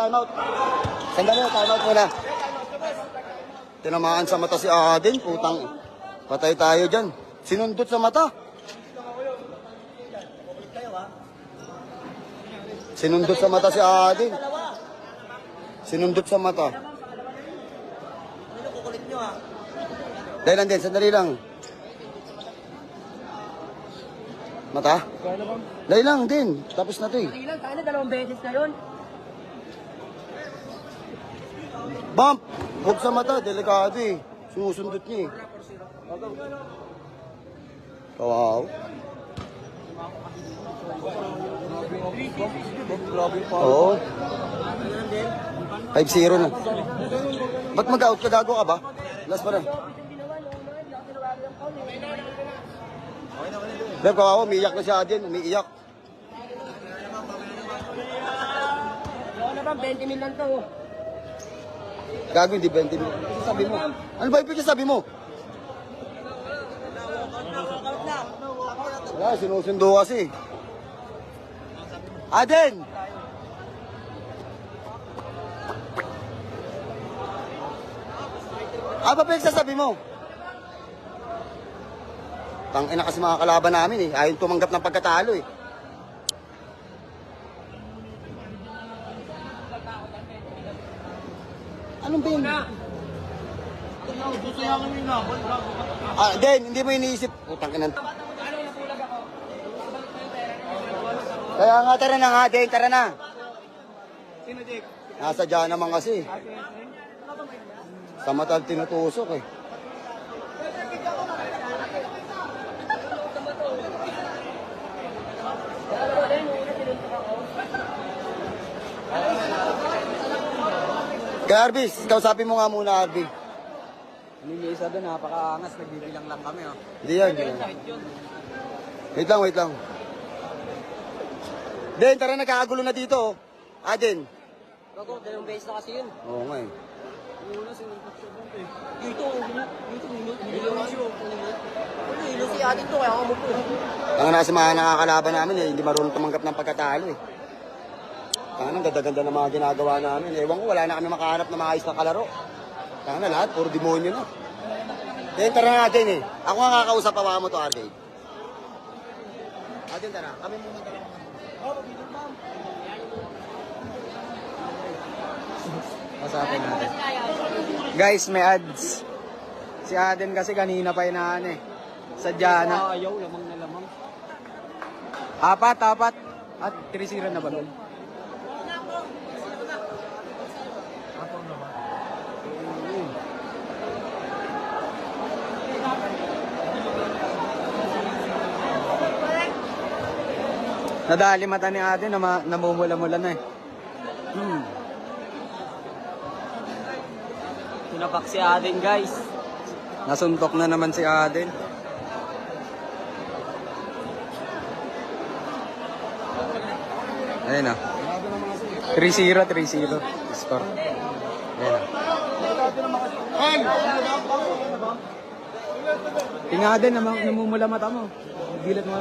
time out. Sandali, time out muna. Tinamaan sa mata si Aden, putang. Patay tayo dyan. Sinundot sa mata. Sinundot sa mata si Aden. Sinundot sa mata. Dahil lang din, sandali lang. Mata? Dahil lang din. Tapos na to eh. Dahil lang, kaya na 2 beses na yun. Bump! Huwag sa mata, delikado eh. Sumusundot niya eh. Kawaw. Oo. 5-0 na. Ba't mag-out ka? Gago ka ba? Last pa rin. Beb, kawawa, umiiyak na siya din. Umiiyak. Ano na ba, 20 mil lang to. Gago, hindi 20 mil. Sabi mo. Ano ba ibig sabi mo? Wala, sinusundo kasi. Aden! Ano ba sasabi mo? Tangina kasi mga kalaban namin eh. Ayaw tumanggap ng pagkatalo eh. Anong ba yun? Den, hindi mo iniisip. Putang ina. Kaya nga, tara na nga, Den, tara na. Sino, Dick? Nasa dyan naman kasi. Sa mata tinutusok eh. Kaya Arbis, kausapin mo nga muna Arbi. Ano yung isa doon, napakaangas, nagbibilang lang kami. Oh. Hindi yan. Wait lang, wait lang. Den, tara nagkakagulo na dito. Oh. Aden. Bago, 2 beses na kasi yun. Oo nga eh. Hilo si Adin to, kaya ako mo po. Ang nasa mga nakakalaban namin eh, hindi marunong tumanggap ng pagkatalo eh. Ang ganda-ganda ng mga ginagawa namin. Ewan ko, wala na kami makahanap na maayos na kalaro. Kaya na lahat, puro demonyo na. Den, tara natin eh. Ako nga kakausap, pawa mo to, Arcade. Aden, tara. Kami muna tara. Masapin natin. Guys, may ads. Si Aden kasi kanina pa inaan eh. Sadya na. Ayaw, lamang na lamang. Apat. At 3-0 na ba doon? Nadali mata ni Aden na namumula-mula na eh. Tinapak si Adin, guys. Nasuntok na naman si Aden. Ayun na. 3-0 score. Ayun na. Tingnan Aden, namumula mata mo. Gilat mo.